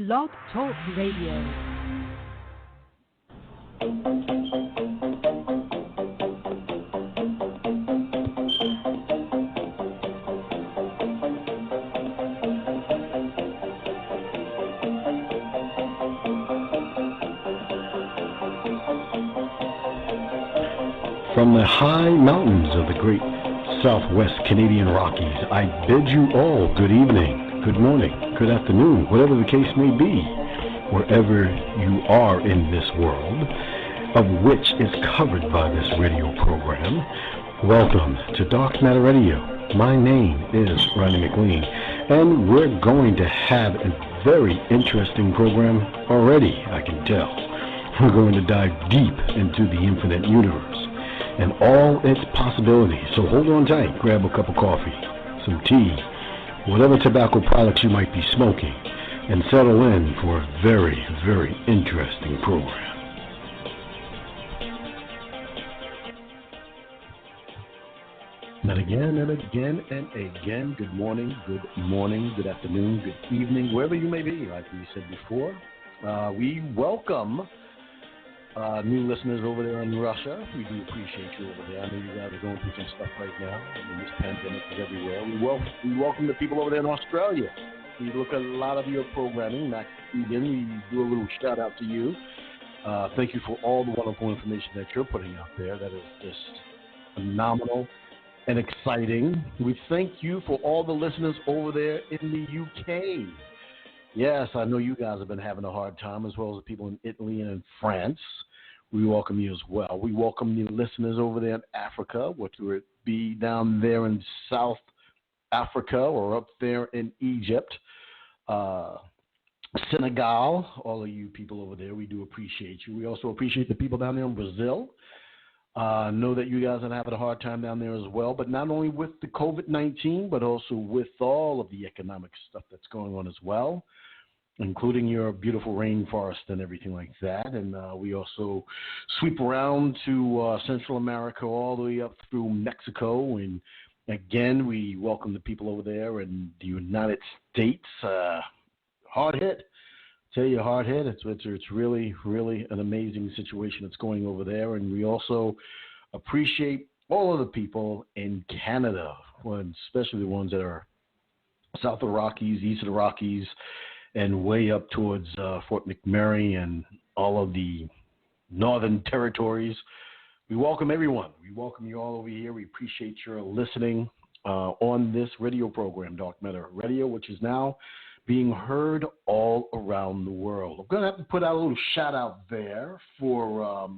Blog Talk Radio. From the high mountains of the great Southwest Canadian Rockies, I bid you all good evening, good morning, good afternoon, whatever the case may be, wherever you are in this world, of which is covered by this radio program. Welcome to Dark Matter Radio. My name is Ronnie McLean, and we're going to have a very interesting program already, I can tell. We're going to dive deep into the infinite universe and all its possibilities. So hold on tight, grab a cup of coffee, some tea, whatever tobacco products you might be smoking, and settle in for a very, very interesting program. And again and again and again, good morning, good afternoon, good evening, wherever you may be. Like we said before, we welcome new listeners over there in Russia. We do appreciate you over there. I know you guys are going through some stuff right now. I mean, this pandemic is everywhere. We welcome the people over there in Australia. We look at a lot of your programming. Max Egan, we do a little shout out to you. Thank you for all the wonderful information that you're putting out there. That is just phenomenal and exciting. We thank you for all the listeners over there in the UK. Yes, I know you guys have been having a hard time, as well as the people in Italy and in France. We welcome you as well. We welcome the listeners over there in Africa, whether it be down there in South Africa or up there in Egypt, Senegal, all of you people over there, we do appreciate you. We also appreciate the people down there in Brazil. Know that you guys are having a hard time down there as well, but not only with the COVID-19, but also with all of the economic stuff that's going on as well, including your beautiful rainforest and everything like that. And we also sweep around to Central America all the way up through Mexico. And again, we welcome the people over there in the United States. Hard hit. Tell you, hard hit. It's really, really an amazing situation that's going over there. And we also appreciate all of the people in Canada, especially the ones that are south of the Rockies, east of the Rockies, and way up towards Fort McMurray and all of the northern territories. We welcome everyone. We welcome you all over here. We appreciate your listening on this radio program, Dark Matter Radio, which is now being heard all around the world. I'm going to have to put out a little shout out there for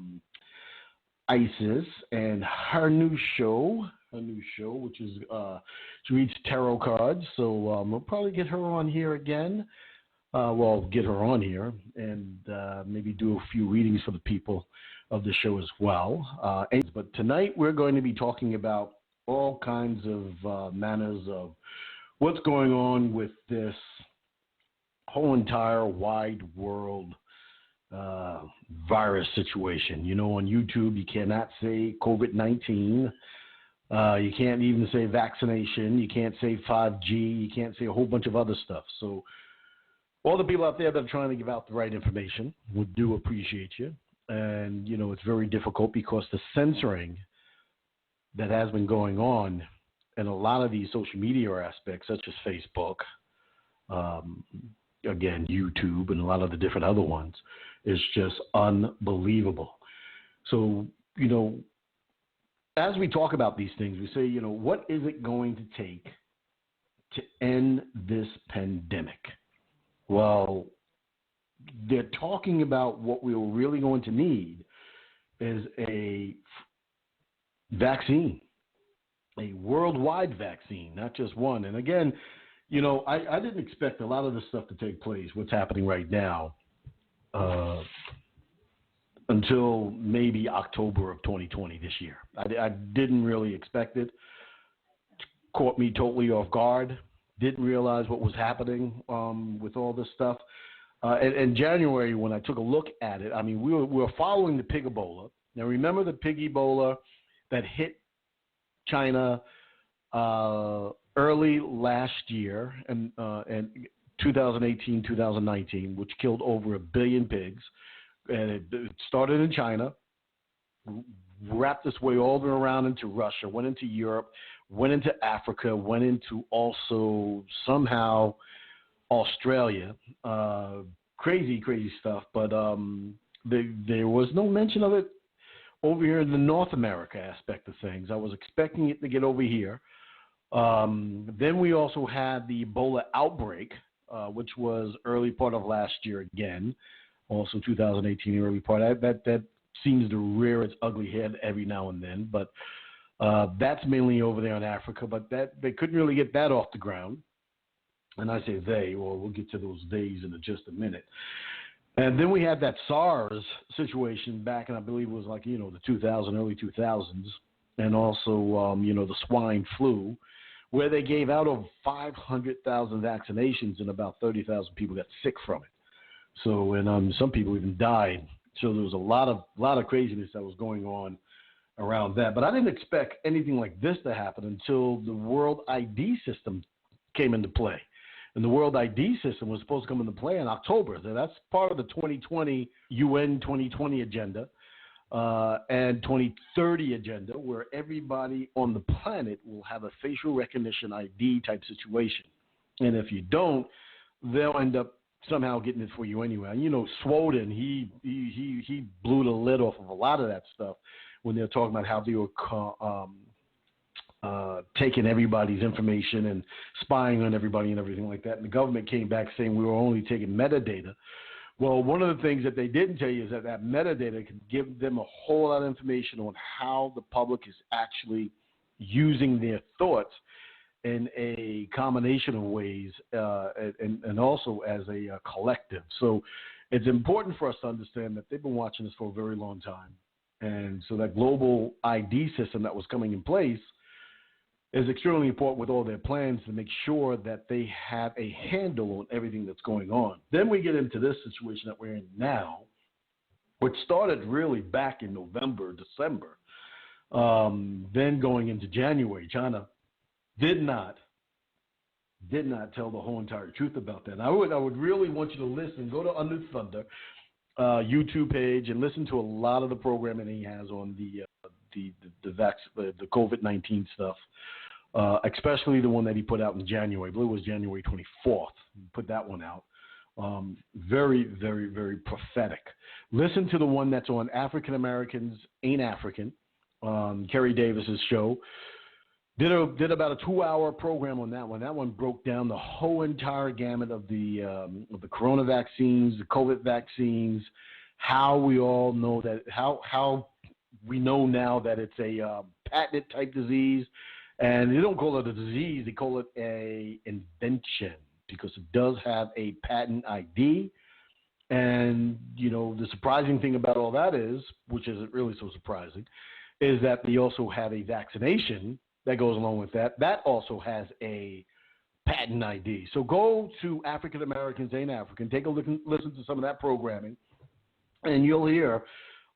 Isis and her new show, which is she reads tarot cards. So we'll probably get her on here again. Get her on here and maybe do a few readings for the people of the show as well. But tonight we're going to be talking about all kinds of manners of what's going on with this whole entire wide world virus situation. You know, on YouTube, you cannot say COVID-19. You can't even say vaccination. You can't say 5G. You can't say a whole bunch of other stuff. So all the people out there that are trying to give out the right information, we do appreciate you. And, you know, it's very difficult because the censoring that has been going on in a lot of these social media aspects, such as Facebook, again, YouTube, and a lot of the different other ones, is just unbelievable. So, you know, as we talk about these things, we say, you know, what is it going to take to end this pandemic? Well, they're talking about what we're really going to need is a vaccine, a worldwide vaccine, not just one. And again, you know, I didn't expect a lot of this stuff to take place, what's happening right now, until maybe October of 2020 this year. I didn't really expect it. Caught me totally off guard. Didn't realize what was happening with all this stuff. In January, when I took a look at it, I mean, we were following the pig Ebola. Now, remember the pig Ebola that hit China early last year and 2018, 2019, which killed over 1 billion pigs. And it started in China, wrapped its way all the way around into Russia, went into Europe, went into Africa, went into also somehow Australia. Crazy, crazy stuff. But there was no mention of it over here in the North America aspect of things. I was expecting it to get over here. Then we also had the Ebola outbreak, which was early part of last year again, also 2018 early part. That seems to rear its ugly head every now and then, but that's mainly over there in Africa. But they couldn't really get that off the ground. And I say they, or we'll get to those days in just a minute. And then we had that SARS situation back in, I believe it was like, the early 2000s, and also, the swine flu, where they gave out over 500,000 vaccinations and about 30,000 people got sick from it. So, and some people even died. So there was a lot of craziness that was going on around that. But I didn't expect anything like this to happen until the World ID system came into play. And the World ID system was supposed to come into play in October. So that's part of the 2020 UN 2020 agenda and 2030 agenda, where everybody on the planet will have a facial recognition ID type situation. And if you don't, they'll end up somehow getting it for you anyway. Swoden, he blew the lid off of a lot of that stuff when they're talking about how they were taking everybody's information and spying on everybody and everything like that. And the government came back saying we were only taking metadata. Well, one of the things that they didn't tell you is that metadata can give them a whole lot of information on how the public is actually using their thoughts in a combination of ways and also as a collective. So it's important for us to understand that they've been watching this for a very long time. And so that global ID system that was coming in place is extremely important with all their plans to make sure that they have a handle on everything that's going on. Then we get into this situation that we're in now, which started really back in November, December. Then going into January, China did not tell the whole entire truth about that. And I would really want you to listen. Go to Under Thunder YouTube page and listen to a lot of the programming he has on the COVID-19 stuff, especially the one that he put out in January. I believe it was January 24th. He put that one out. Very, very, very prophetic. Listen to the one that's on African Americans Ain't African, Kerry Davis's show. Did about a 2-hour program on that one. That one broke down the whole entire gamut of the corona vaccines, the COVID vaccines, how we all know that, how we know now that it's a patented type disease, and they don't call it a disease; they call it a invention because it does have a patent ID. And the surprising thing about all that is, which isn't really so surprising, is that they also have a vaccination that goes along with that. That also has a patent ID. So go to African Americans Ain't African, take a listen to some of that programming, and you'll hear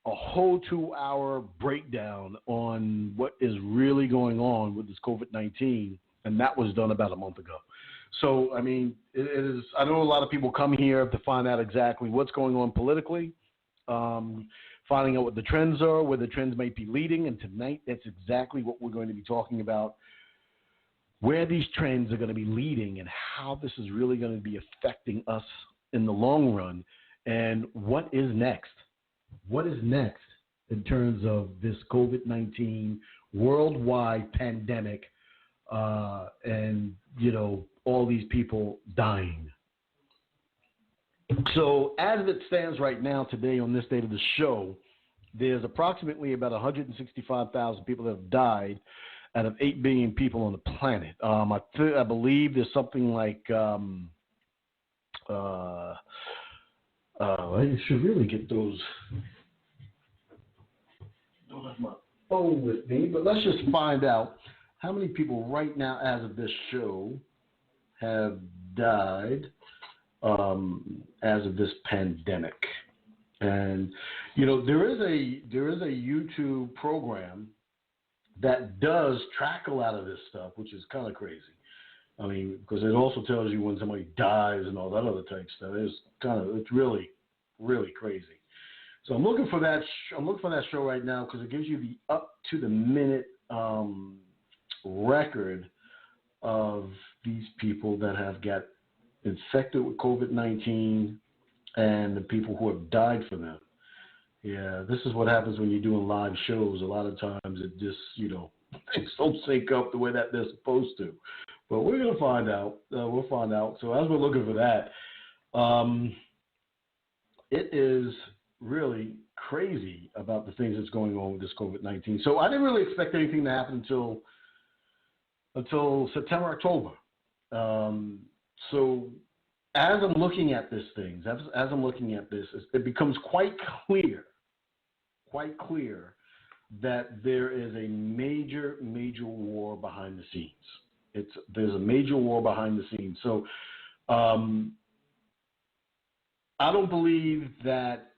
a whole 2-hour breakdown on what is really going on with this COVID-19, and that was done about a month ago. So, I mean, it is. I know a lot of people come here to find out exactly what's going on politically, finding out what the trends are, where the trends might be leading, and tonight that's exactly what we're going to be talking about, where these trends are going to be leading and how this is really going to be affecting us in the long run, and what is next. What is next in terms of this COVID-19 worldwide pandemic and, all these people dying. So as it stands right now today on this date of the show, there's approximately about 165,000 people that have died out of 8 billion people on the planet. I believe there's something like I should really get those. Don't have my phone with me, but let's just find out how many people right now, as of this show, have died as of this pandemic. And there is a YouTube program that does track a lot of this stuff, which is kind of crazy. I mean, because it also tells you when somebody dies and all that other type stuff. It's really, really crazy. So I'm looking for that. I'm looking for that show right now because it gives you the up to the minute record of these people that have got infected with COVID-19 and the people who have died from them. Yeah, this is what happens when you're doing live shows. A lot of times it just, things don't sync up the way that they're supposed to. But we're going to find out. We'll find out. So as we're looking for that, it is really crazy about the things that's going on with this COVID-19. So I didn't really expect anything to happen until September, October. So as I'm looking at this thing, as I'm looking at this, it becomes quite clear that there is a major, major war behind the scenes. There's a major war behind the scenes. So I don't believe that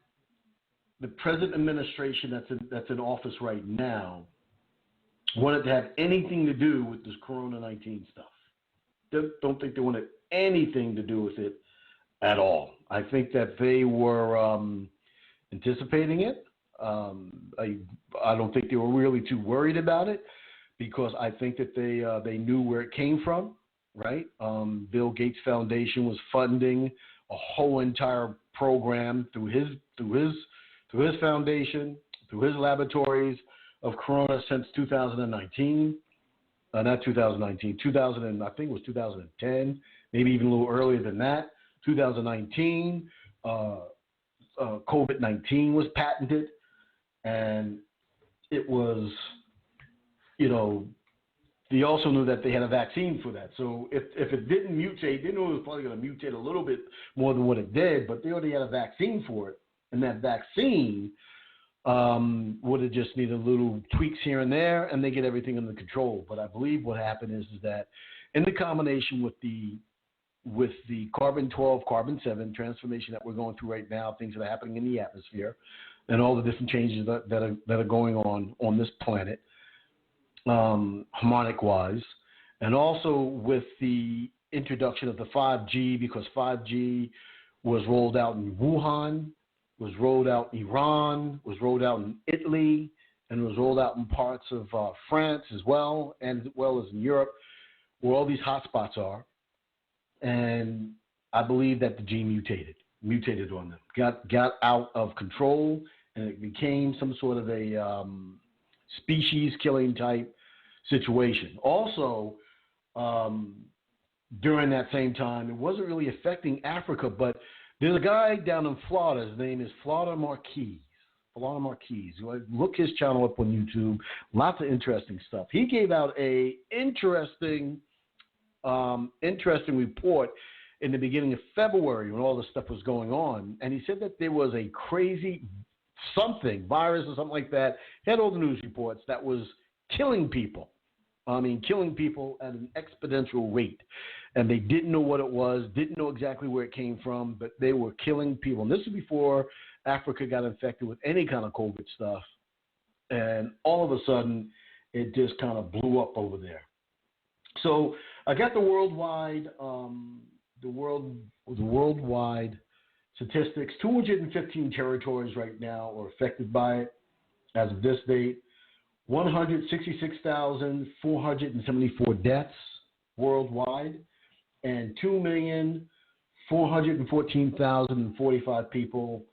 the present administration that's in office right now wanted to have anything to do with this Corona-19 stuff. Don't think they wanted anything to do with it at all. I think that they were anticipating it. I don't think they were really too worried about it because I think that they knew where it came from, right? Bill Gates Foundation was funding a whole entire program through his foundation, through his laboratories of Corona since 2019. Not 2019, 2000, I think it was 2010, maybe even a little earlier than that. 2019, COVID-19 was patented, and it was, they also knew that they had a vaccine for that. So if it didn't mutate, they knew it was probably going to mutate a little bit more than what it did, but they already had a vaccine for it, and that vaccine would have just needed little tweaks here and there, and they get everything under control. But I believe what happened is that in the combination with the carbon-12, carbon-7 transformation that we're going through right now, things that are happening in the atmosphere, and all the different changes that are going on this planet, harmonic-wise, and also with the introduction of the 5G, because 5G was rolled out in Wuhan, was rolled out in Iran, was rolled out in Italy, and was rolled out in parts of France as well, and as well as in Europe, where all these hotspots are. And I believe that the gene mutated on them, got out of control, and it became some sort of a species-killing type situation. Also, during that same time, it wasn't really affecting Africa, but there's a guy down in Florida. His name is Florida Marquez. Look his channel up on YouTube. Lots of interesting stuff. He gave out a interesting report in the beginning of February when all this stuff was going on, and he said that there was a crazy virus or something like that. He had all the news reports that was killing people. Killing people at an exponential rate. And they didn't know what it was, didn't know exactly where it came from, but they were killing people. And this is before Africa got infected with any kind of COVID stuff. And all of a sudden, it just kind of blew up over there. So I got the worldwide statistics. 215 territories right now are affected by it as of this date. 166,474 deaths worldwide, and 2,414,045 people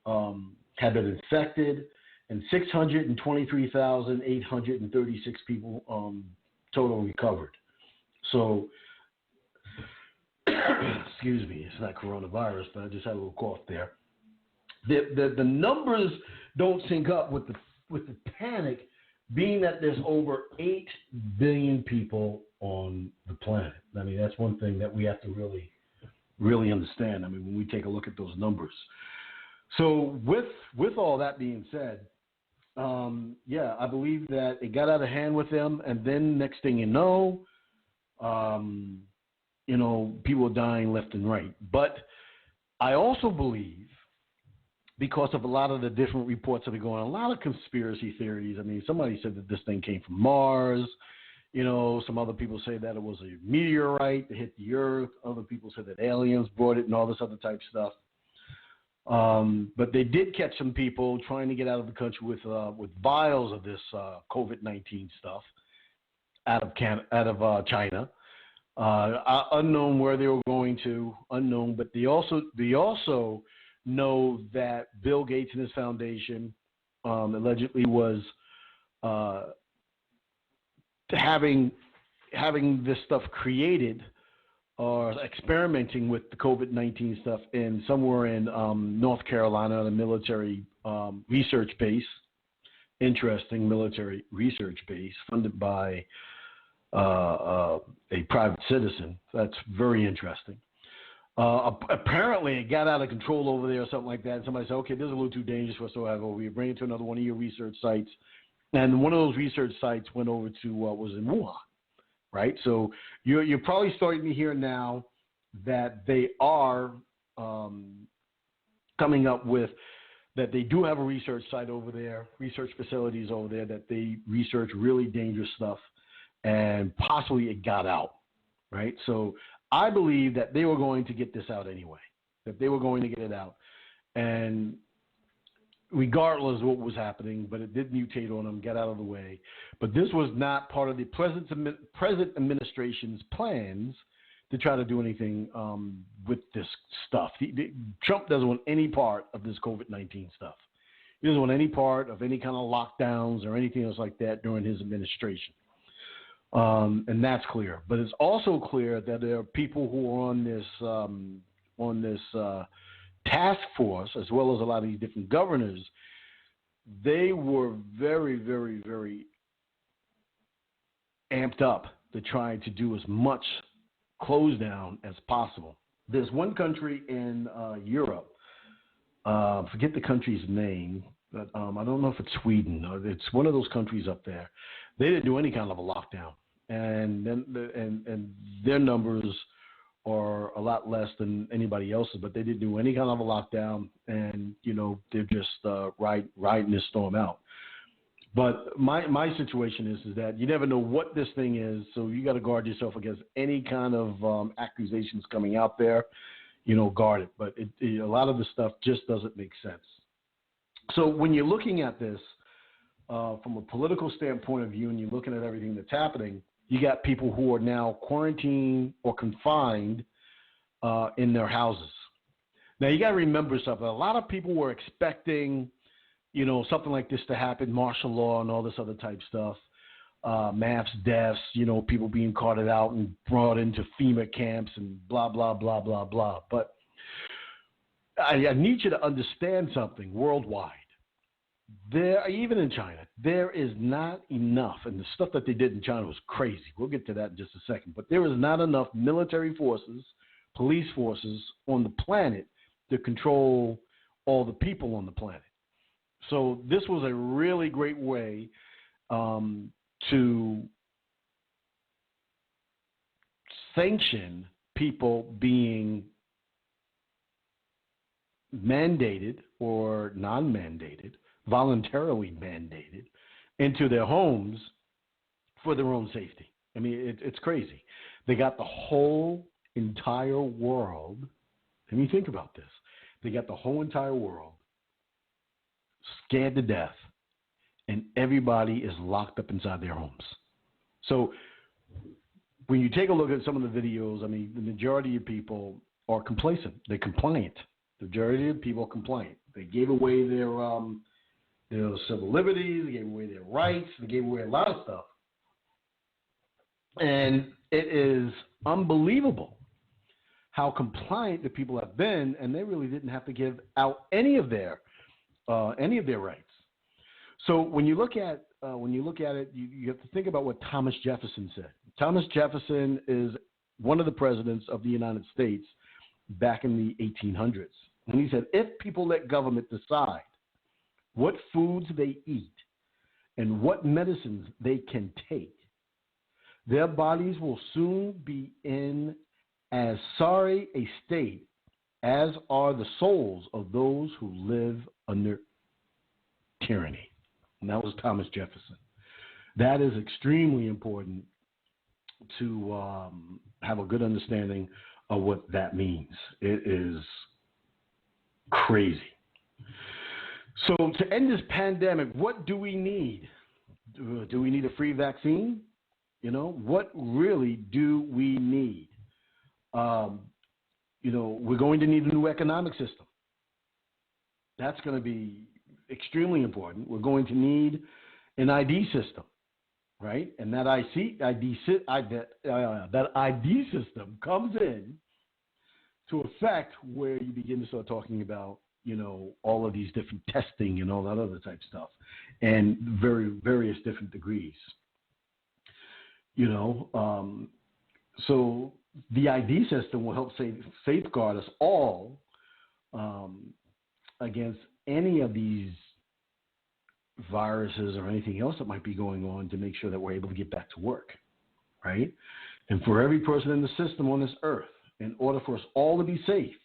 have been infected, and 623,836 people total recovered. So, excuse me, it's not coronavirus, but I just had a little cough there. The numbers don't sync up with the panic, being that there's over 8 billion people on the planet. I mean, that's one thing that we have to really, really understand. I mean, when we take a look at those numbers. So with all that being said, I believe that it got out of hand with them, and then next thing you know, people are dying left and right. But I also believe, because of a lot of the different reports that are going on, a lot of conspiracy theories. I mean, somebody said that this thing came from Mars. You know, some other people say that it was a meteorite that hit the earth. Other people say that aliens brought it and all this other type stuff. But they did catch some people trying to get out of the country with vials of this COVID-19 stuff out of China. Unknown where they were going to, unknown. But they also know that Bill Gates and his foundation allegedly was having this stuff created or experimenting with the COVID-19 stuff in somewhere in North Carolina, a military research base, interesting military research base funded by a private citizen. That's very interesting. Apparently, it got out of control over there or something like that. And somebody said, okay, this is a little too dangerous for us to have over here. Bring it to another one of your research sites. And one of those research sites went over to what was in Wuhan. Right, so you're probably starting to hear now that they are coming up with that they do have a research site over there, research facilities over there that they research really dangerous stuff, and possibly it got out. Right, so I believe that they were going to get this out anyway, that they were going to get it out, and regardless of what was happening, but it did mutate on them, get out of the way. But this was not part of the present administration's plans to try to do anything with this stuff. Trump doesn't want any part of this COVID-19 stuff. He doesn't want any part of any kind of lockdowns or anything else like that during his administration. And that's clear. But it's also clear that there are people who are on this task force, as well as a lot of these different governors. They were very, very, very amped up to try to do as much close down as possible. There's one country in Europe, forget the country's name, but I don't know if it's Sweden or it's one of those countries up there. They didn't do any kind of a lockdown, and their numbers are a lot less than anybody else's, but they didn't do any kind of a lockdown, and they're just riding this storm out. But my situation is that you never know what this thing is, so you got to guard yourself against any kind of accusations coming out there. Guard it. But a lot of the stuff just doesn't make sense. So when you're looking at this from a political standpoint of view, and you're looking at everything that's happening, you got people who are now quarantined or confined in their houses. Now, you got to remember something. A lot of people were expecting, something like this to happen, martial law and all this other type stuff, mass deaths, people being carted out and brought into FEMA camps and blah, blah, blah, blah, blah. But I need you to understand something worldwide. Even in China, there is not enough, and the stuff that they did in China was crazy. We'll get to that in just a second. But there is not enough military forces, police forces on the planet to control all the people on the planet. So this was a really great way to sanction people being mandated or non-mandated, voluntarily mandated, into their homes for their own safety. I mean, it's crazy. They got the whole entire world, I mean, think about this. They got the whole entire world scared to death, and everybody is locked up inside their homes. So when you take a look at some of the videos, I mean, the majority of people are complacent. They're compliant. The majority of people are compliant. They gave away their civil liberties, they gave away their rights, they gave away a lot of stuff. And it is unbelievable how compliant the people have been, and they really didn't have to give out any of their rights. So when you look at it, you have to think about what Thomas Jefferson said. Thomas Jefferson is one of the presidents of the United States back in the 1800s. And he said, if people let government decide what foods they eat and what medicines they can take, their bodies will soon be in as sorry a state as are the souls of those who live under tyranny. And that was Thomas Jefferson. That is extremely important to have a good understanding of what that means. It is crazy. So to end this pandemic, what do we need? Do we need a free vaccine? You know, what really do we need? We're going to need a new economic system. That's going to be extremely important. We're going to need an ID system, right? And that ID system comes in to effect where you begin to start talking about, all of these different testing and all that other type stuff, and various different degrees. So the ID system will help safeguard us all against any of these viruses or anything else that might be going on, to make sure that we're able to get back to work, right? And for every person in the system on this earth, in order for us all to be safe,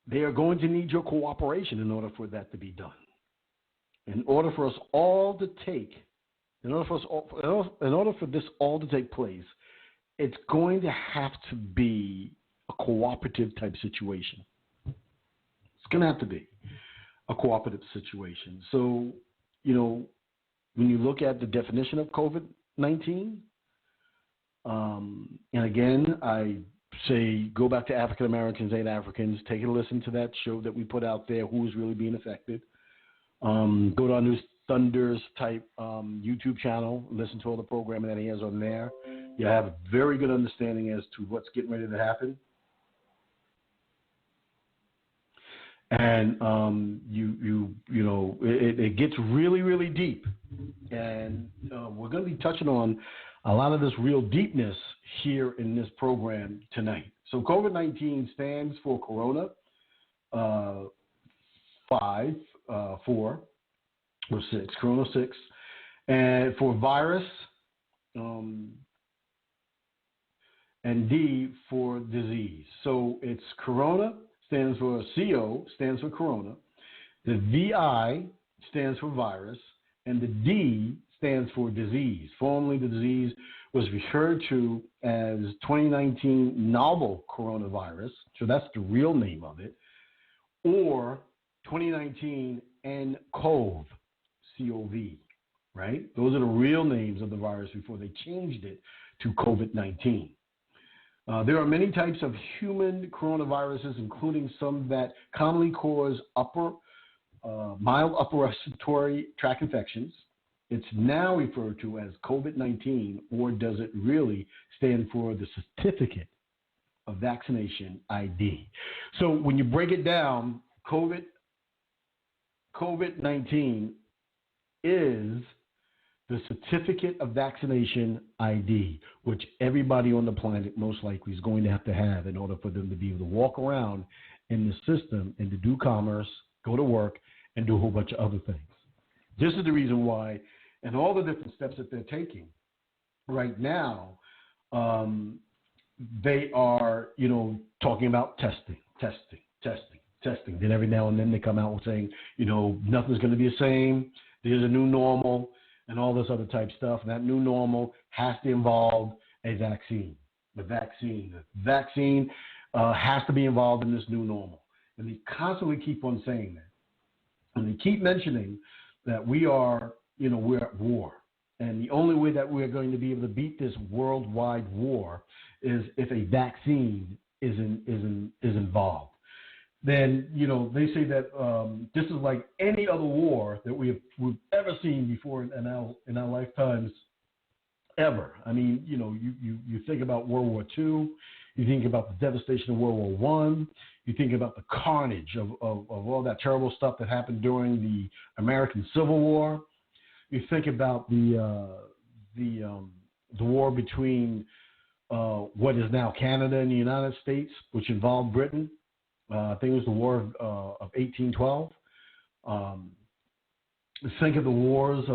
they are going to need your cooperation in order for that to be done. In order for this all to take place, it's going to have to be a cooperative type situation. It's going to have to be a cooperative situation. So, when you look at the definition of COVID-19, and again, I say go back to African Americans and Africans, take a listen to that show that we put out there, who is really being affected. Go to our News Thunders type YouTube channel, listen to all the programming that he has on there. You have a very good understanding as to what's getting ready to happen. And it gets really, really deep, and we're going to be touching on a lot of this real deepness here in this program tonight. So COVID-19 stands for Corona 5, 4, or 6, Corona 6, and for virus, and D for disease. So it's Corona stands for CO, stands for Corona. The VI stands for virus, and the D stands for disease. Formerly, the disease was referred to as 2019 novel coronavirus, so that's the real name of it, or 2019 nCoV, C-O-V, right? Those are the real names of the virus before they changed it to COVID-19. There are many types of human coronaviruses, including some that commonly cause mild upper-respiratory tract infections. It's now referred to as COVID-19, or does it really stand for the Certificate of Vaccination ID? So when you break it down, COVID-19 is the Certificate of Vaccination ID, which everybody on the planet most likely is going to have in order for them to be able to walk around in the system and to do commerce, go to work, and do a whole bunch of other things. This is the reason why, and all the different steps that they're taking right now, they are, talking about testing. Then every now and then they come out with saying, nothing's going to be the same. There's a new normal and all this other type stuff. And that new normal has to involve a vaccine. The vaccine has to be involved in this new normal. And they constantly keep on saying that. And they keep mentioning that we're at war. And the only way that we're going to be able to beat this worldwide war is if a vaccine is involved. Then, they say that this is like any other war that we've ever seen before in our lifetimes ever. I mean, you think about World War II, you think about the devastation of World War I, you think about the carnage of all that terrible stuff that happened during the American Civil War. You think about the war between what is now Canada and the United States, which involved Britain. I think it was the War of 1812. Think of the wars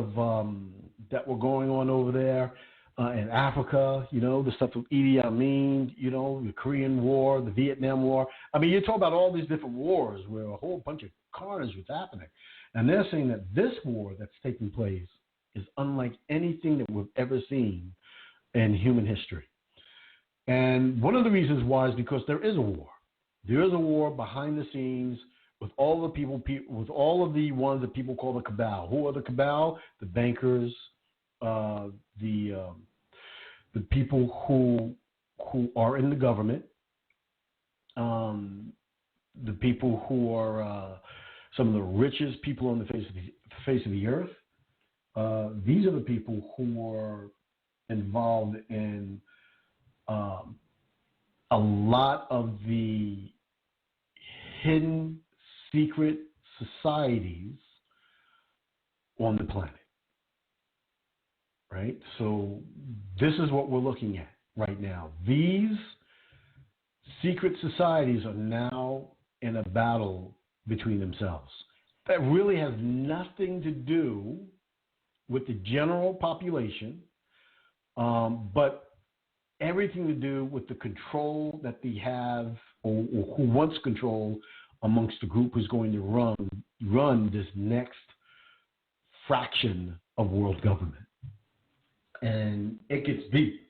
that were going on over there in Africa, the stuff with Idi Amin, the Korean War, the Vietnam War. I mean, you talk about all these different wars where a whole bunch of carnage was happening. And they're saying that this war that's taking place is unlike anything that we've ever seen in human history. And one of the reasons why is because there is a war. There is a war behind the scenes with all the people, with all of the ones that people call the cabal. Who are the cabal? The bankers, the people who are in the government, the people who are some of the richest people on the face of the earth. These are the people who are involved in a lot of the hidden secret societies on the planet, right? So this is what we're looking at right now. These secret societies are now in a battle between themselves. That really has nothing to do with the general population, but everything to do with the control that they have, or who wants control amongst the group who's going to run this next fraction of world government. And it gets deep,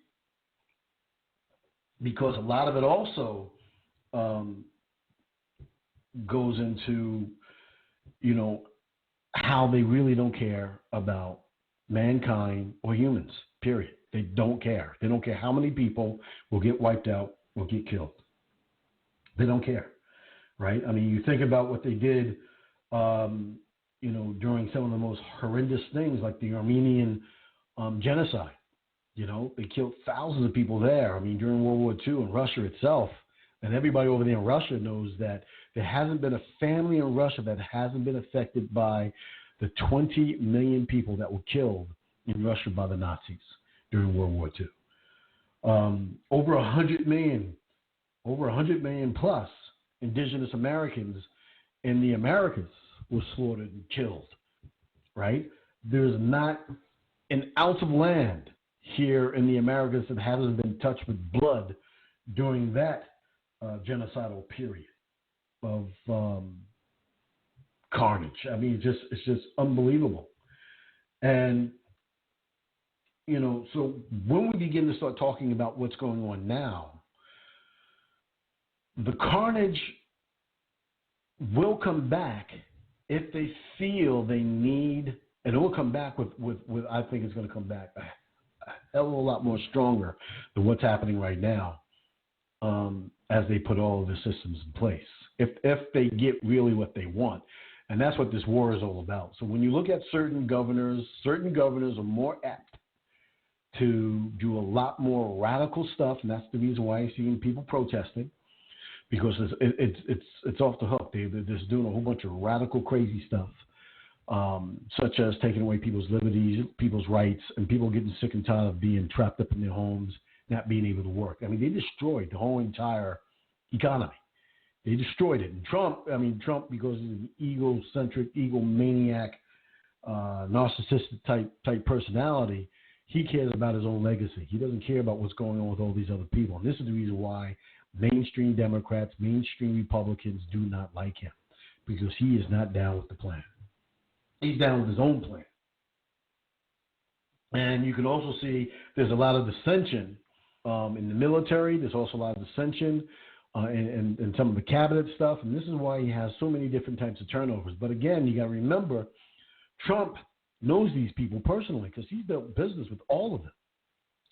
because a lot of it also goes into, how they really don't care about mankind or humans, period. They don't care. They don't care how many people will get wiped out or get killed. They don't care, right? I mean, you think about what they did, during some of the most horrendous things, like the Armenian genocide. They killed thousands of people there. I mean, during World War II in Russia itself, and everybody over there in Russia knows that there hasn't been a family in Russia that hasn't been affected by the 20 million people that were killed in Russia by the Nazis during World War II. Over 100 million plus indigenous Americans in the Americas were slaughtered and killed, right? There's not an ounce of land here in the Americas that hasn't been touched with blood during that genocidal period of carnage. I mean, it's just unbelievable. And, so when we begin to start talking about what's going on now, the carnage will come back if they feel they need, and it will come back with I think it's going to come back a hell of a lot more stronger than what's happening right now, as they put all of the systems in place, if they get really what they want. And that's what this war is all about. So when you look at certain governors are more apt to do a lot more radical stuff, and that's the reason why you're seeing people protesting, because it's off the hook. They're just doing a whole bunch of radical, crazy stuff, such as taking away people's liberties, people's rights, and people getting sick and tired of being trapped up in their homes, not being able to work. I mean, they destroyed the whole entire economy. They destroyed it. And Trump, because he's an egocentric, egomaniac, narcissistic type personality, he cares about his own legacy. He doesn't care about what's going on with all these other people. And this is the reason why mainstream Democrats, mainstream Republicans do not like him, because he is not down with the plan. He's down with his own plan. And you can also see there's a lot of dissension in the military. There's also a lot of dissension in some of the cabinet stuff. And this is why he has so many different types of turnovers. But again, you got to remember, Trump knows these people personally, because he's done business with all of them.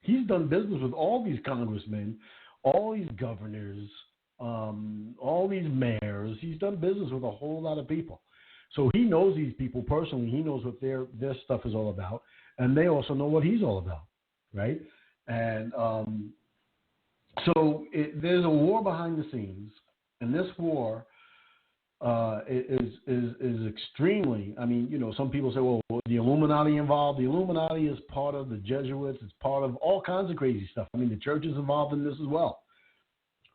He's done business with all these congressmen, all these governors, all these mayors. He's done business with a whole lot of people. So he knows these people personally. He knows what their stuff is all about. And they also know what he's all about, right? And there's a war behind the scenes. And this war is extremely, some people say, well, the Illuminati involved. The Illuminati is part of the Jesuits. It's part of all kinds of crazy stuff. The church is involved in this as well,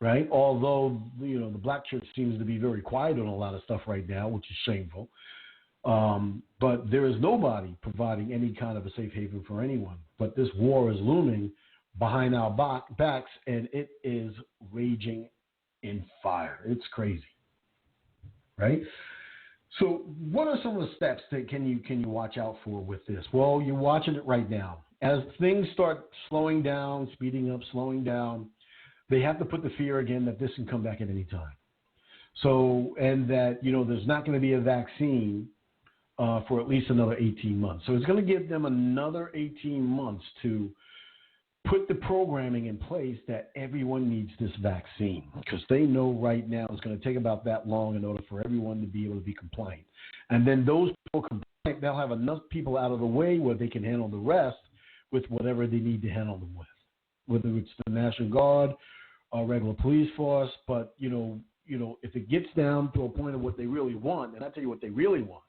right? Although, the black church seems to be very quiet on a lot of stuff right now, which is shameful. But there is nobody providing any kind of a safe haven for anyone. But this war is looming behind our backs, and it is raging in fire. It's crazy. Right? So what are some of the steps that can you watch out for with this? Well, you're watching it right now. as things start slowing down, speeding up, slowing down, they have to put the fear again that this can come back at any time. So, and that, there's not going to be a vaccine for at least another 18 months. So it's going to give them another 18 months to put the programming in place that everyone needs this vaccine, because they know right now it's going to take about that long in order for everyone to be able to be compliant. And then those people compliant, they'll have enough people out of the way where they can handle the rest with whatever they need to handle them with, whether it's the National Guard or regular police force. But, if it gets down to a point of what they really want, and I tell you what they really want,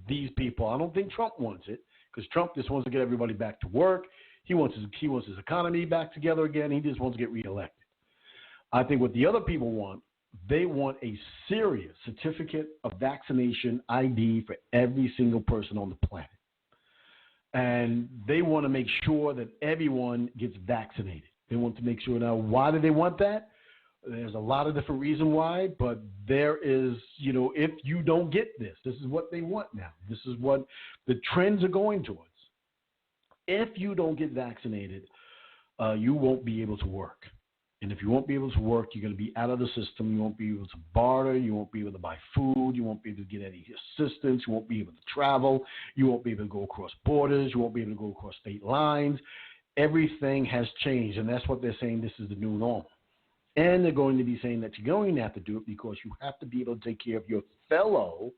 these people, I don't think Trump wants it, because Trump just wants to get everybody back to work. He wants his economy back together again. He just wants to get reelected. I think what the other people want, they want a serious certificate of vaccination ID for every single person on the planet. And they want to make sure that everyone gets vaccinated. They want to make sure. Now, why do they want that? There's a lot of different reasons why, but there is, if you don't get this is what they want now. This is what the trends are going towards. If you don't get vaccinated, you won't be able to work. And if you won't be able to work, you're going to be out of the system. You won't be able to barter. You won't be able to buy food. You won't be able to get any assistance. You won't be able to travel. You won't be able to go across borders. You won't be able to go across state lines. Everything has changed, and that's what they're saying. This is the new normal. And they're going to be saying that you're going to have to do it because you have to be able to take care of your fellow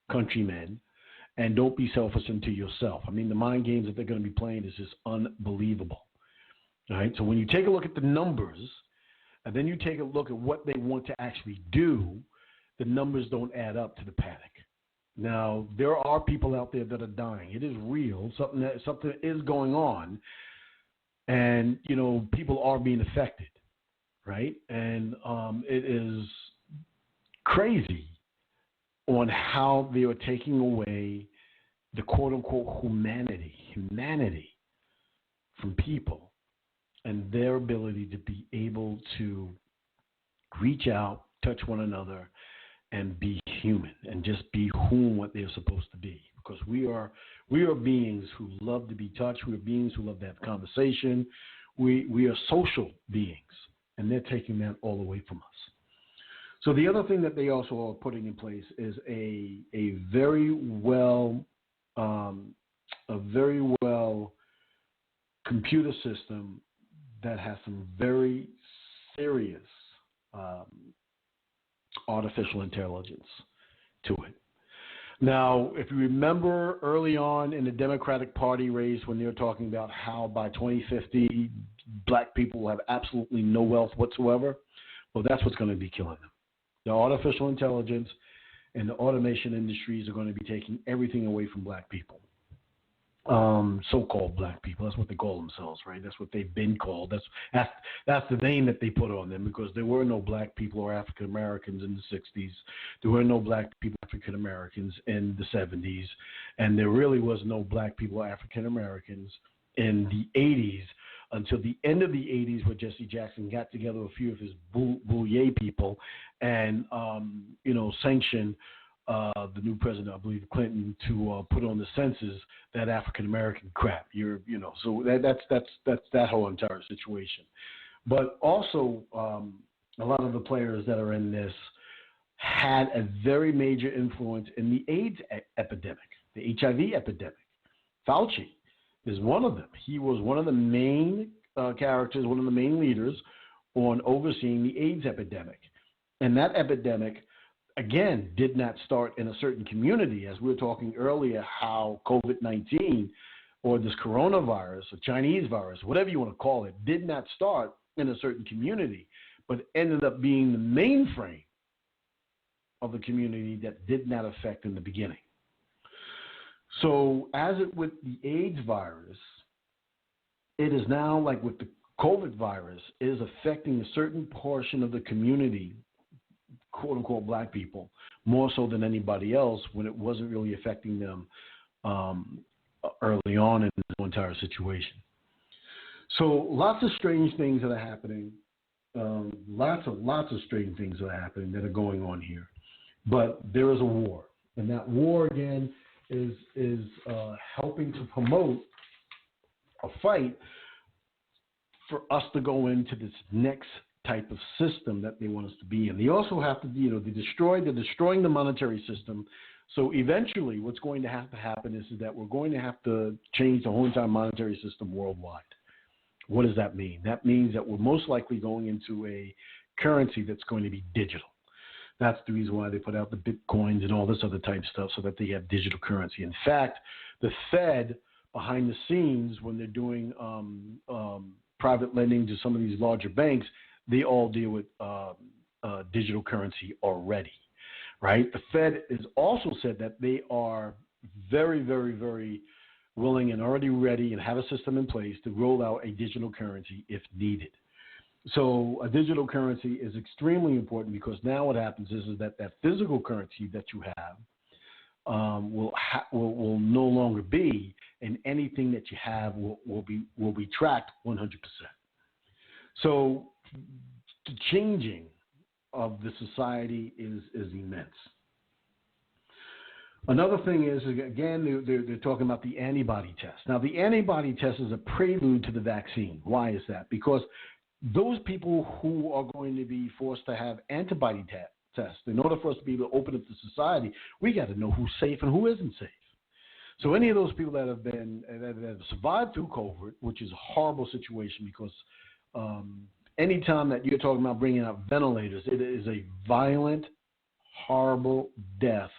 countrymen and don't be selfish unto yourself. I mean, the mind games that they're going to be playing is just unbelievable. All right, so when you take a look at the numbers and then you take a look at what they want to actually do, the numbers don't add up to the panic. Now, there are people out there that are dying. It is real. Something is going on, and, people are being affected. Right? And it is crazy on how they are taking away the quote-unquote humanity from people and their ability to be able to reach out, touch one another, and be human and just be what they're supposed to be. Because we are beings who love to be touched. We are beings who love to have conversation. We are social beings. And they're taking that all away from us. So the other thing that they also are putting in place is a very well computer system that has some very serious artificial intelligence to it. Now, if you remember early on in the Democratic Party race when they were talking about how by 2050 black people will have absolutely no wealth whatsoever, well, that's what's going to be killing them. The artificial intelligence and the automation industries are going to be taking everything away from black people. So-called black people, that's what they call themselves, right? That's what they've been called. That's the name that they put on them, because there were no black people or African Americans in the 60s. There were no black people or African Americans in the 70s, and there really was no black people or African Americans in the 80s until the end of the 80s, where Jesse Jackson got together a few of his Bouye people and sanctioned the new president, I believe Clinton, to put on the census that African American crap. So that's that whole entire situation. But also, a lot of the players that are in this had a very major influence in the AIDS epidemic, the HIV epidemic. Fauci is one of them. He was one of the main characters, one of the main leaders on overseeing the AIDS epidemic. And that epidemic, again, did not start in a certain community. As we were talking earlier, how COVID-19 or this coronavirus or Chinese virus, whatever you want to call it, did not start in a certain community, but ended up being the mainframe of the community that did not affect in the beginning. So as it with the AIDS virus, it is now like with the COVID virus, it is affecting a certain portion of the community, quote unquote black people, more so than anybody else, when it wasn't really affecting them early on in the entire situation. So lots of strange things that are happening. Lots of strange things that are happening that are going on here. But there is a war. And that war, again, is helping to promote a fight for us to go into this next type of system that they want us to be in. They also have to, they're destroying the monetary system. So eventually what's going to have to happen is that we're going to have to change the whole entire monetary system worldwide. What does that mean? That means that we're most likely going into a currency that's going to be digital. That's the reason why they put out the Bitcoins and all this other type stuff, so that they have digital currency. In fact, the Fed, behind the scenes, when they're doing private lending to some of these larger banks, they all deal with digital currency already, right? The Fed has also said that they are very, very, very willing and already ready and have a system in place to roll out a digital currency if needed. So a digital currency is extremely important, because now what happens is that physical currency that you have will no longer be, and anything that you have will be tracked 100%. So the changing of the society is immense. Another thing is, again, they're talking about the antibody test. Now, the antibody test is a prelude to the vaccine. Why is that? Because those people who are going to be forced to have antibody tests, in order for us to be able to open up the society, we got to know who's safe and who isn't safe. So any of those people that have survived through COVID, which is a horrible situation, because anytime that you're talking about bringing out ventilators, it is a violent, horrible death,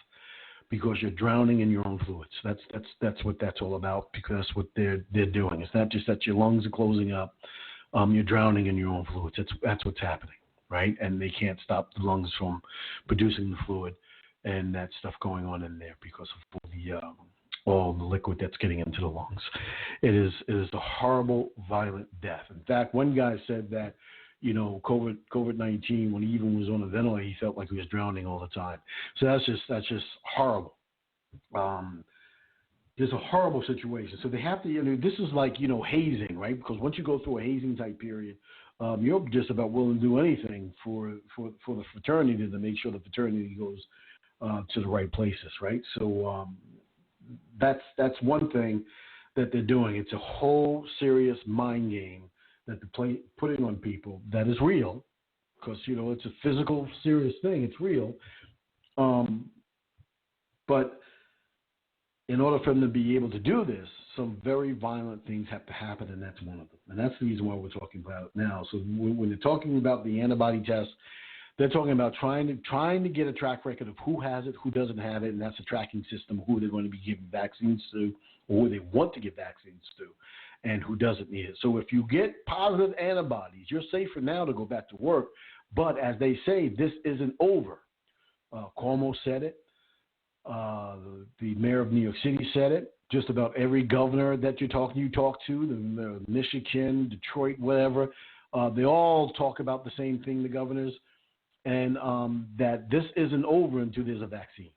because you're drowning in your own fluids. That's what that's all about, because that's what they're doing. It's not just that your lungs are closing up. You're drowning in your own fluids. That's what's happening, right? And they can't stop the lungs from producing the fluid and that stuff going on in there because of all the liquid that's getting into the lungs. It is a horrible, violent death. In fact, one guy said that, COVID-19, when he even was on a ventilator, he felt like he was drowning all the time. So that's just horrible. It's a horrible situation. So they have to, this is like, hazing, right? Because once you go through a hazing type period, you're just about willing to do anything for the fraternity to make sure the fraternity goes to the right places, right? So that's one thing that they're doing. It's a whole serious mind game that they're putting on people that is real, because, it's a physical, serious thing. It's real. But in order for them to be able to do this, some very violent things have to happen, and that's one of them. And that's the reason why we're talking about it now. So when they're talking about the antibody test, they're talking about trying to get a track record of who has it, who doesn't have it, and that's a tracking system, who they're going to be giving vaccines to, or who they want to give vaccines to, and who doesn't need it. So if you get positive antibodies, you're safer now to go back to work. But as they say, this isn't over. Cuomo said it. The mayor of New York City said it. Just about every governor that you talk to, the Michigan, Detroit, whatever, they all talk about the same thing, the governors, and that this isn't over until there's a vaccine,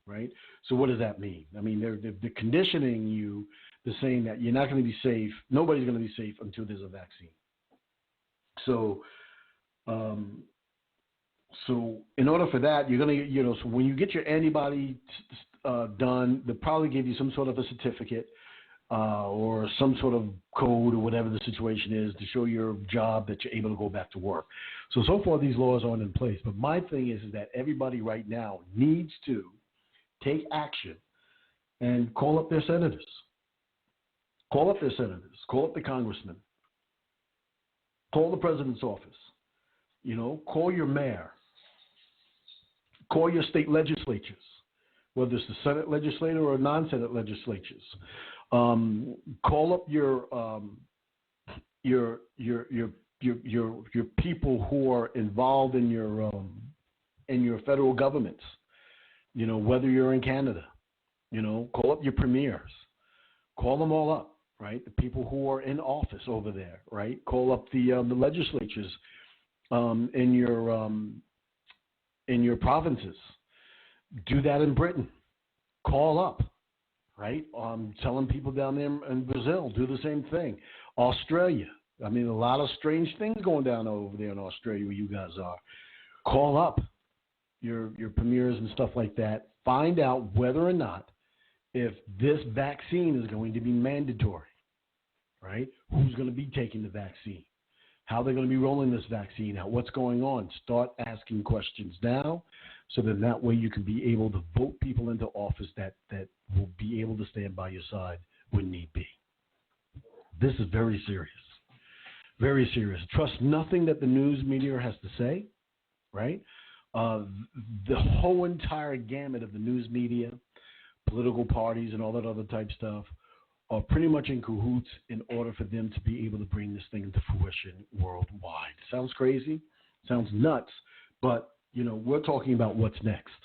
right? So what does that mean? I mean, they're conditioning you, they're saying that you're not going to be safe, nobody's going to be safe until there's a vaccine. So so in order for that, you're going to, so when you get your antibody done, they'll probably give you some sort of a certificate or some sort of code or whatever the situation is to show your job that you're able to go back to work. So far, these laws aren't in place. But my thing is that everybody right now needs to take action and call up their senators. Call up their senators. Call up the congressman. Call the president's office. Call your mayor. Call your state legislatures, whether it's the Senate legislature or non-Senate legislatures. Call up your people who are involved in your federal governments. Whether you're in Canada, call up your premiers. Call them all up, right? The people who are in office over there, right? Call up the legislatures in your provinces. Do that in Britain. Call up, right? Telling people down there in Brazil, do the same thing. Australia. I mean, a lot of strange things going down over there in Australia where you guys are. Call up your premiers and stuff like that. Find out whether or not if this vaccine is going to be mandatory. right? Who's going to be taking the vaccine? How they're going to be rolling this vaccine out? What's going on? Start asking questions now, so that way you can be able to vote people into office that will be able to stand by your side when need be. This is very serious. Very serious. Trust nothing that the news media has to say, right? The whole entire gamut of the news media, political parties, and all that other type stuff are pretty much in cahoots in order for them to be able to bring this thing into fruition worldwide. Sounds crazy, sounds nuts, but we're talking about what's next,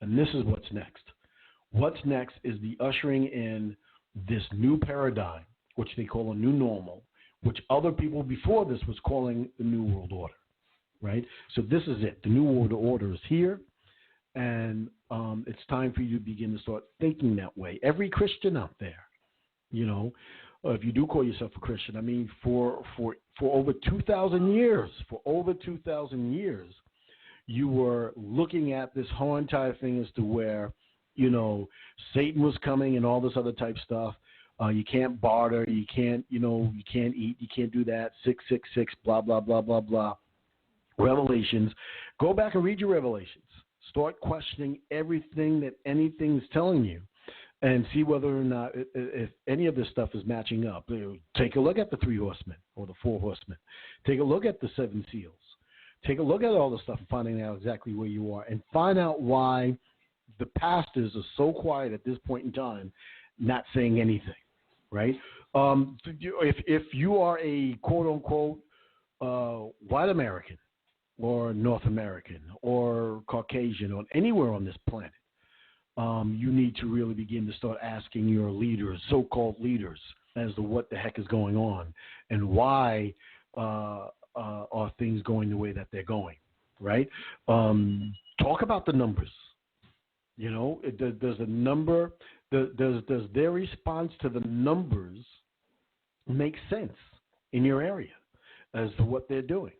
and this is what's next. What's next is the ushering in this new paradigm, which they call a new normal, which other people before this was calling the New World Order, right? So this is it. The New World Order is here, and it's time for you to begin to start thinking that way. Every Christian out there, if you do call yourself a Christian, I mean, for over 2,000 years, you were looking at this whole entire thing as to where, Satan was coming and all this other type stuff. You can't barter, you can't eat, you can't do that, 666, blah, blah, blah, blah, blah. Revelations. Go back and read your Revelations. Start questioning everything that anything's telling you and see whether or not if any of this stuff is matching up. Take a look at the 3 horsemen or the 4 horsemen. Take a look at the 7 seals. Take a look at all the stuff and finding out exactly where you are, and find out why the pastors are so quiet at this point in time, not saying anything, right? If you are a quote-unquote white American or North American or Caucasian or anywhere on this planet, you need to really begin to start asking your leaders, so-called leaders, as to what the heck is going on and why are things going the way that they're going, right? Talk about the numbers. Does a number, does their response to the numbers make sense in your area as to what they're doing,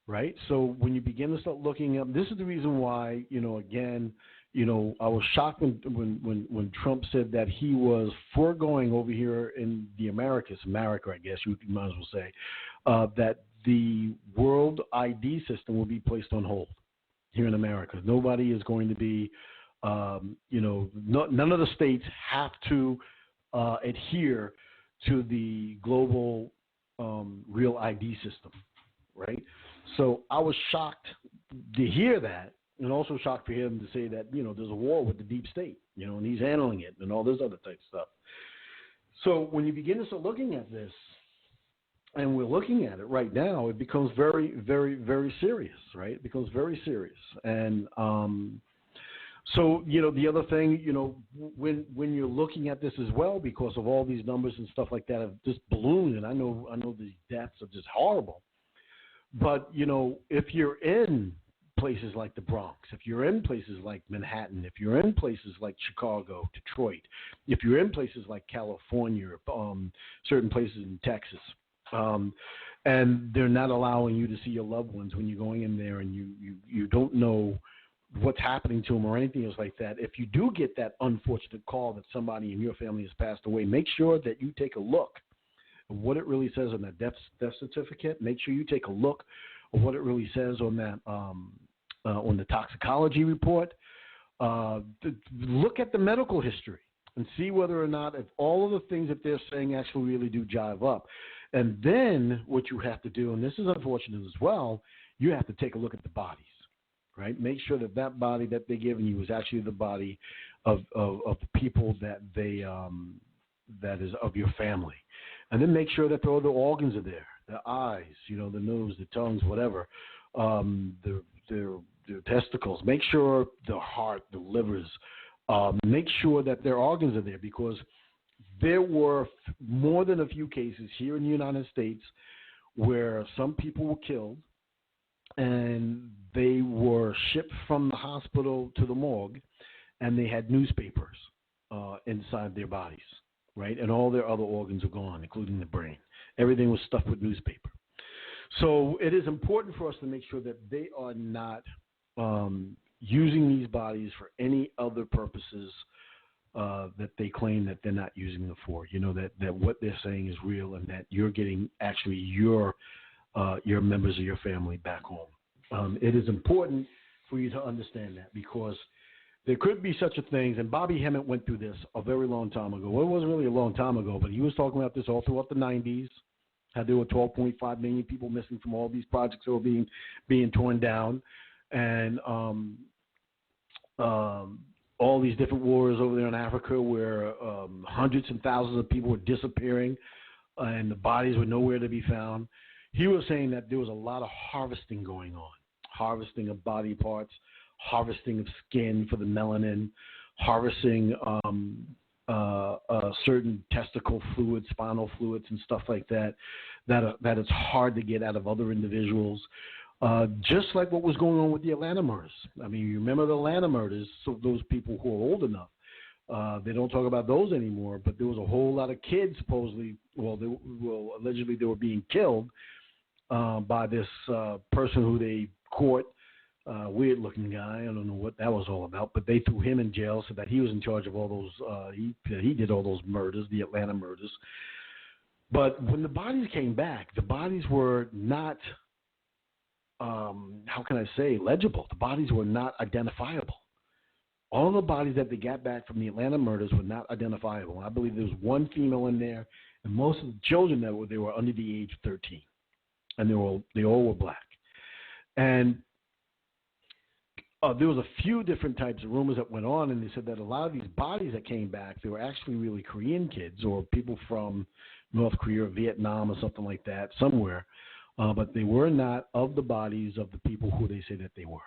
right? So when you begin to start looking up, this is the reason why, again, I was shocked when Trump said that he was foregoing over here in the America, I guess you might as well say, that the world ID system will be placed on hold here in America. Nobody is going to be, none of the states have to adhere to the global real ID system, right? So I was shocked to hear that, and also shocked for him to say that, there's a war with the deep state, and he's handling it and all this other type of stuff. So when you begin to start looking at this, and we're looking at it right now, it becomes very, very, very serious, right? It becomes very serious. And so, the other thing, when you're looking at this as well, because of all these numbers and stuff like that have just ballooned, and I know the deaths are just horrible. But, if you're in places like the Bronx, if you're in places like Manhattan, if you're in places like Chicago, Detroit, if you're in places like California, certain places in Texas, and they're not allowing you to see your loved ones when you're going in there, and you don't know what's happening to them or anything else like that. If you do get that unfortunate call that somebody in your family has passed away, make sure that you take a look at what it really says on that death certificate. Make sure you take a look at what it really says on that on the toxicology report. Look at the medical history and see whether or not if all of the things that they're saying actually really do jive up. And then what you have to do, and this is unfortunate as well, you have to take a look at the bodies, right? Make sure that that body that they're giving you is actually the body of the people that they that is of your family. And then make sure that all the organs are there, the eyes, the nose, the tongues, whatever, their testicles. Make sure the heart, the livers, make sure that their organs are there, because there were more than a few cases here in the United States where some people were killed and they were shipped from the hospital to the morgue, and they had newspapers inside their bodies, right? And all their other organs are gone, including the brain. Everything was stuffed with newspaper. So it is important for us to make sure that they are not using these bodies for any other purposes that they claim that they're not using it for. You know, that what they're saying is real, and that you're getting actually your members of your family back home. It is important for you to understand that, because there could be such a thing, and Bobby Hemmett went through this a very long time ago. Well, it wasn't really a long time ago, but he was talking about this all throughout the 90s, how there were 12.5 million people missing from all these projects that were being torn down, and all these different wars over there in Africa where hundreds and thousands of people were disappearing and the bodies were nowhere to be found. He was saying that there was a lot of harvesting going on, harvesting of body parts, harvesting of skin for the melanin, harvesting certain testicle fluids, spinal fluids, and stuff like that it's hard to get out of other individuals. Just like what was going on with the Atlanta murders. I mean, you remember the Atlanta murders, so those people who are old enough. They don't talk about those anymore, but there was a whole lot of kids supposedly, allegedly they were being killed by this person who they caught, weird-looking guy. I don't know what that was all about, but they threw him in jail so that he was in charge of all those, he did all those murders, the Atlanta murders. But when the bodies came back, the bodies were not, how can I say, legible. The bodies were not identifiable. All the bodies that they got back from the Atlanta murders were not identifiable. I believe there was one female in there, and most of the children that were there were under the age of 13, and they all were black. And there was a few different types of rumors that went on, and they said that a lot of these bodies that came back, they were actually really Korean kids or people from North Korea or Vietnam or something like that, somewhere. But they were not of the bodies of the people who they say that they were.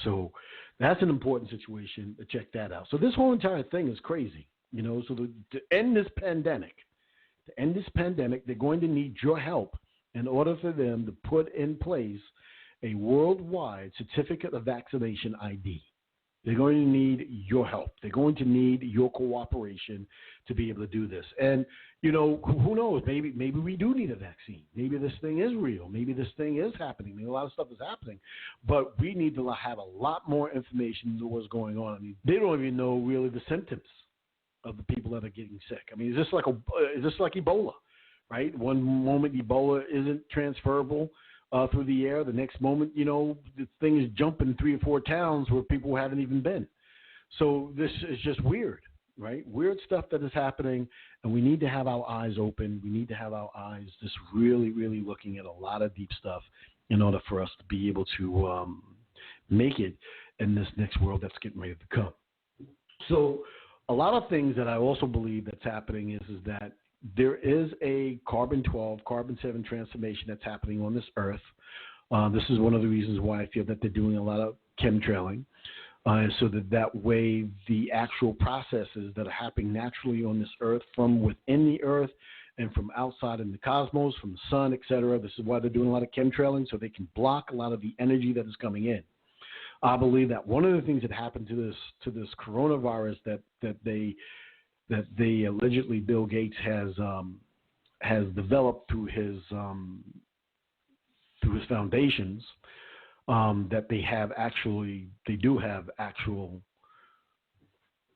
So that's an important situation to check that out. So this whole entire thing is crazy, you know. So to end this pandemic, they're going to need your help in order for them to put in place a worldwide certificate of vaccination ID. They're going to need your help. They're going to need your cooperation to be able to do this. And, you know, who knows? Maybe we do need a vaccine. Maybe this thing is real. Maybe this thing is happening. Maybe a lot of stuff is happening. But we need to have a lot more information into what's going on. I mean, they don't even know really the symptoms of the people that are getting sick. I mean, is this like Ebola, right? One moment Ebola isn't transferable through the air. The next moment, you know, the thing is jumping 3 or 4 towns where people haven't even been. So this is just weird, right? Weird stuff that is happening, and we need to have our eyes open. We need to have our eyes just really, really looking at a lot of deep stuff in order for us to be able to make it in this next world that's getting ready to come. So a lot of things that I also believe that's happening is that there is a carbon-12, carbon-7 transformation that's happening on this earth. This is one of the reasons why I feel that they're doing a lot of chemtrailing, so that way the actual processes that are happening naturally on this earth from within the earth and from outside in the cosmos, from the sun, et cetera. This is why they're doing a lot of chemtrailing, so they can block a lot of the energy that is coming in. I believe that one of the things that happened to this coronavirus that they allegedly Bill Gates has developed through his foundations, that they do have actual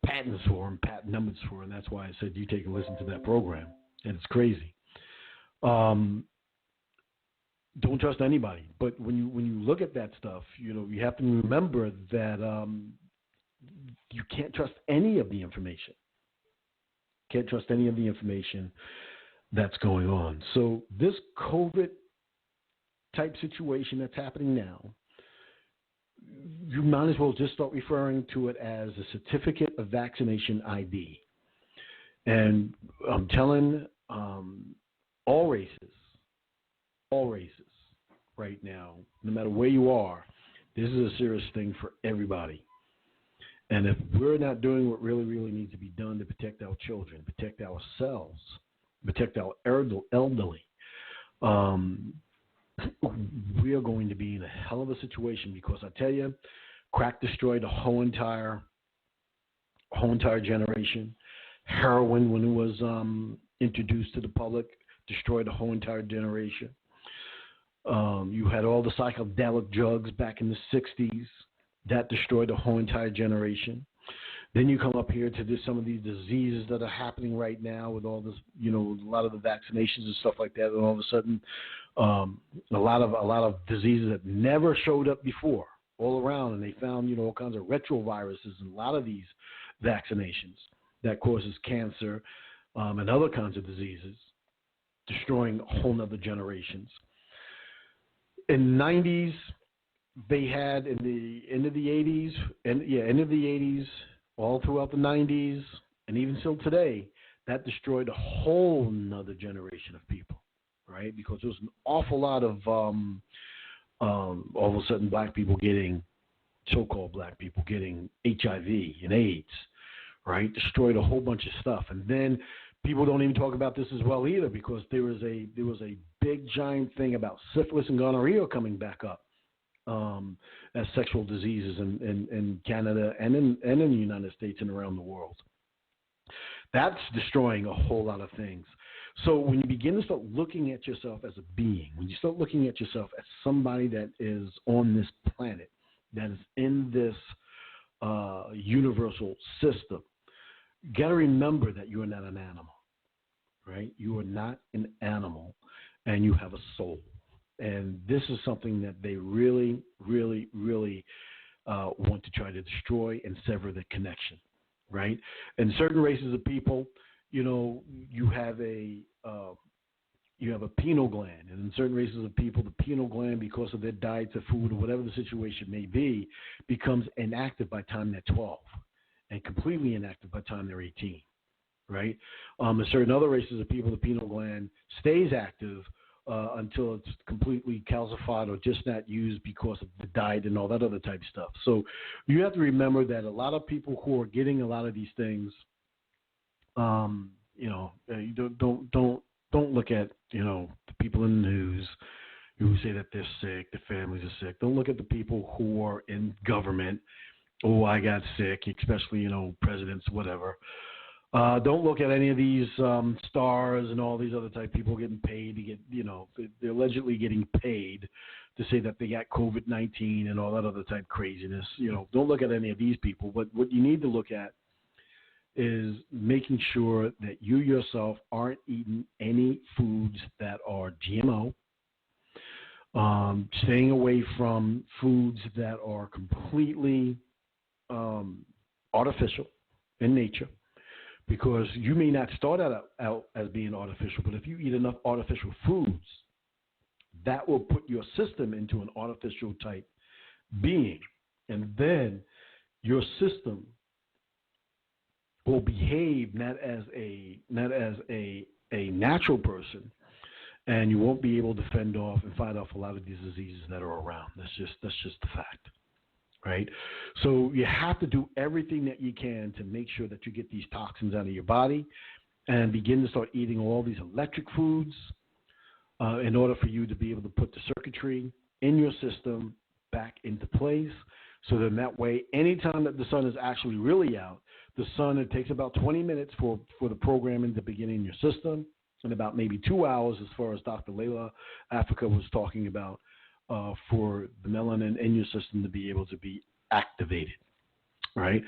patents for and patent numbers for, and that's why I said you take a listen to that program, and it's crazy. Don't trust anybody, but when you look at that stuff, you know, you have to remember that you can't trust any of the information. Can't trust any of the information that's going on. So this COVID type situation that's happening now, you might as well just start referring to it as a certificate of vaccination ID. And I'm telling all races right now, no matter where you are, this is a serious thing for everybody. And if we're not doing what really, really needs to be done to protect our children, protect ourselves, protect our elderly, we are going to be in a hell of a situation, because I tell you, crack destroyed a whole entire generation. Heroin, when it was introduced to the public, destroyed a whole entire generation. You had all the psychedelic drugs back in the 60s. That destroyed a whole entire generation. Then you come up here to some of these diseases that are happening right now with all this, a lot of the vaccinations and stuff like that, and all of a sudden, a lot of diseases that never showed up before all around, and they found, all kinds of retroviruses in a lot of these vaccinations that causes cancer and other kinds of diseases, destroying whole nother generations. In the 90s, they had in the end of the 80s, all throughout the 90s, and even still today, that destroyed a whole nother generation of people, right? Because there was an awful lot of, all of a sudden, so-called black people getting HIV and AIDS, right? Destroyed a whole bunch of stuff. And then people don't even talk about this as well either, because there was a big giant thing about syphilis and gonorrhea coming back up as sexual diseases in Canada and in the United States and around the world. That's destroying a whole lot of things. So when you begin to start looking at yourself as a being, when you start looking at yourself as somebody that is on this planet, that is in this universal system, you got to remember that you are not an animal, right? You are not an animal, and you have a soul. And this is something that they really, really, really want to try to destroy and sever the connection, right? In certain races of people, you have a pineal gland, and in certain races of people, the pineal gland, because of their diets of food or whatever the situation may be, becomes inactive by the time they're 12, and completely inactive by the time they're 18, right? In certain other races of people, the pineal gland stays active until it's completely calcified or just not used because of the diet and all that other type of stuff. So you have to remember that a lot of people who are getting a lot of these things, you don't look at the people in the news who say that they're sick, their families are sick. Don't look at the people who are in government. Oh, I got sick, especially presidents, whatever. Don't look at any of these stars and all these other type people getting paid to get, they're allegedly getting paid to say that they got COVID-19 and all that other type craziness. Don't look at any of these people. But what you need to look at is making sure that you yourself aren't eating any foods that are GMO, staying away from foods that are completely artificial in nature. Because you may not start out as being artificial, but if you eat enough artificial foods, that will put your system into an artificial type being. And then your system will behave not as a natural person, and you won't be able to fend off and fight off a lot of these diseases that are around. That's just the fact. Right? So you have to do everything that you can to make sure that you get these toxins out of your body and begin to start eating all these electric foods in order for you to be able to put the circuitry in your system back into place. So then that way, anytime that the sun is actually really out, it takes about 20 minutes for the programming to begin in your system, and about maybe 2 hours, as far as Dr. Layla Africa was talking about, for the melanin in your system to be able to be activated, right?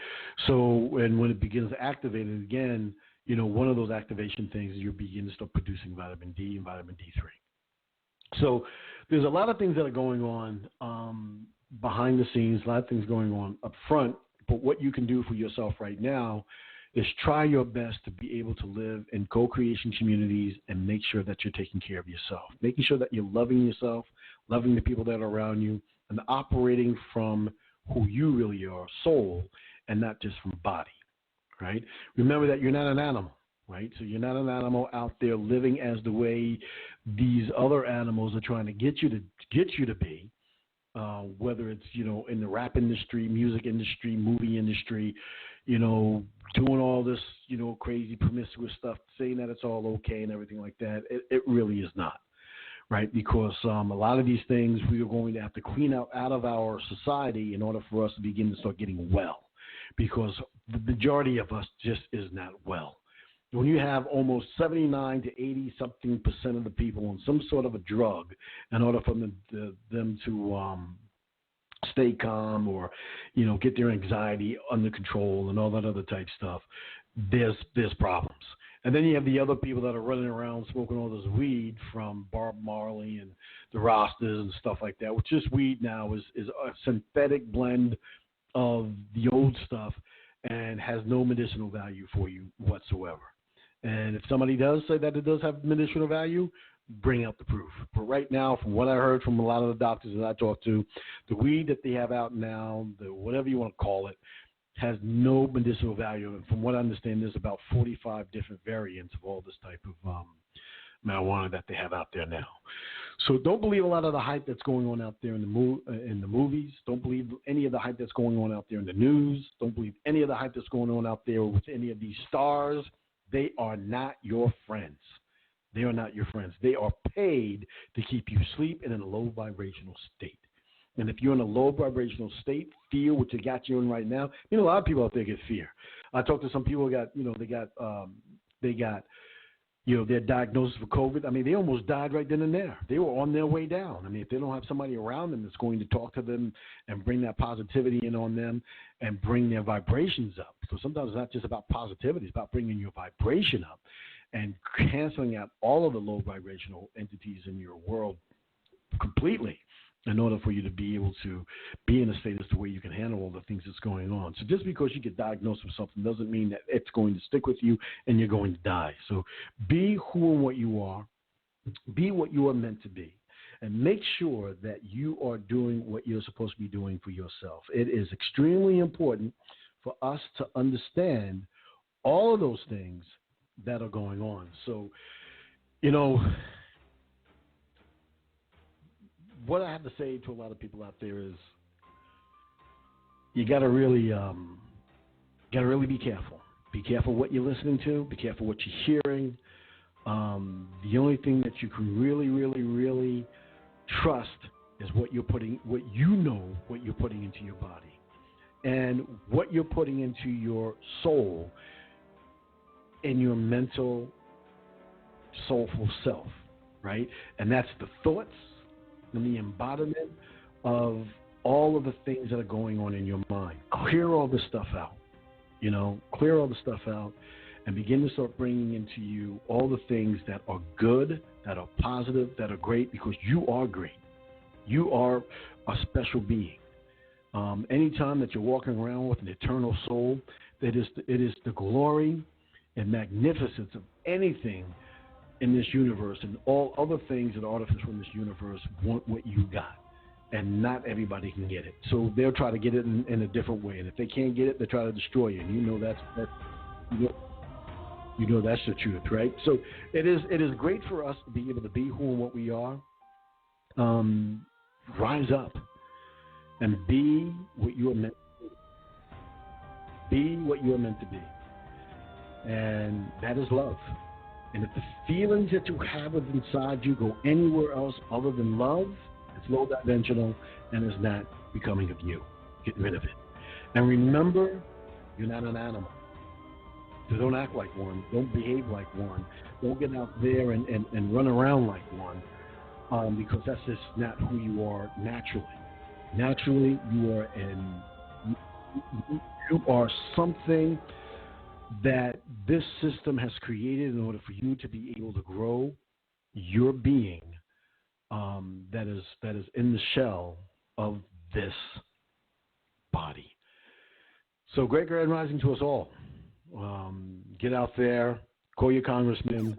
So, and when it begins to activate it again, one of those activation things is you begin to start producing vitamin D and vitamin D3. So there's a lot of things that are going on behind the scenes, a lot of things going on up front, but what you can do for yourself right now is try your best to be able to live in co-creation communities and make sure that you're taking care of yourself, making sure that you're loving yourself, loving the people that are around you, and operating from who you really are, soul, and not just from body, right? Remember that you're not an animal, right? So you're not an animal out there living as the way these other animals are trying to get you to be, whether it's, in the rap industry, music industry, movie industry, doing all this, crazy promiscuous stuff, saying that it's all okay and everything like that. It really is not. Right, because a lot of these things we are going to have to clean out of our society in order for us to begin to start getting well, because the majority of us just is not well. When you have almost 79 to 80-something% of the people on some sort of a drug in order for them to stay calm or, get their anxiety under control and all that other type stuff, there's problems. And then you have the other people that are running around smoking all this weed from Bob Marley and the Rastas and stuff like that, which is weed now is a synthetic blend of the old stuff and has no medicinal value for you whatsoever. And if somebody does say that it does have medicinal value, bring out the proof. But right now, from what I heard from a lot of the doctors that I talked to, the weed that they have out now, the whatever you want to call it, has no medicinal value. And from what I understand, there's about 45 different variants of all this type of marijuana that they have out there now. So don't believe a lot of the hype that's going on out there in the movies. Don't believe any of the hype that's going on out there in the news. Don't believe any of the hype that's going on out there with any of these stars. They are not your friends. They are not your friends. They are paid to keep you asleep and in a low vibrational state. And if you're in a low vibrational state, feel what you got you in right now. A lot of people out there get fear. I talked to some people who they got their diagnosis for COVID. I mean, they almost died right then and there. They were on their way down. I mean, if they don't have somebody around them that's going to talk to them and bring that positivity in on them and bring their vibrations up. So sometimes it's not just about positivity. It's about bringing your vibration up and canceling out all of the low vibrational entities in your world completely in order for you to be able to be in a state as to where you can handle all the things that's going on. So just because you get diagnosed with something doesn't mean that it's going to stick with you and you're going to die. So be who and what you are. Be what you are meant to be. And make sure that you are doing what you're supposed to be doing for yourself. It is extremely important for us to understand all of those things that are going on. So, what I have to say to a lot of people out there is you got to really be careful. Be careful what you're listening to. Be careful what you're hearing. The only thing that you can really, really, really trust is what you're putting into your body. And what you're putting into your soul and your mental, soulful self, right? And that's the thoughts and the embodiment of all of the things that are going on in your mind. Clear all this stuff out, clear all the stuff out and begin to start bringing into you all the things that are good, that are positive, that are great, because you are great. You are a special being. Anytime that you're walking around with an eternal soul, it is the glory and magnificence of anything in this universe, and all other things that are artificial in this universe want what you got, and not everybody can get it. So they'll try to get it in a different way, and if they can't get it, they try to destroy you. And that's the truth, right? So it is great for us to be able to be who and what we are. Rise up and be what you are meant to be. Be what you are meant to be. And that is love. And if the feelings that you have inside you go anywhere else other than love, it's low dimensional and is not becoming of you. Get rid of it. And remember, you're not an animal. So don't act like one. Don't behave like one. Don't get out there and run around like one, because that's just not who you are naturally. Naturally, you are something that this system has created in order for you to be able to grow your being, that is in the shell of this body. So great grand rising to us all. Get out there, call your congressman,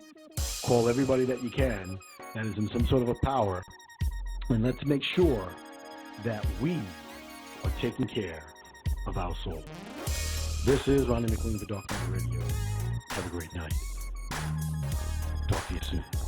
call everybody that you can that is in some sort of a power, and let's make sure that we are taking care of our soul. This is Ronnie McLean for Dark Matter Radio. Have a great night. Talk to you soon.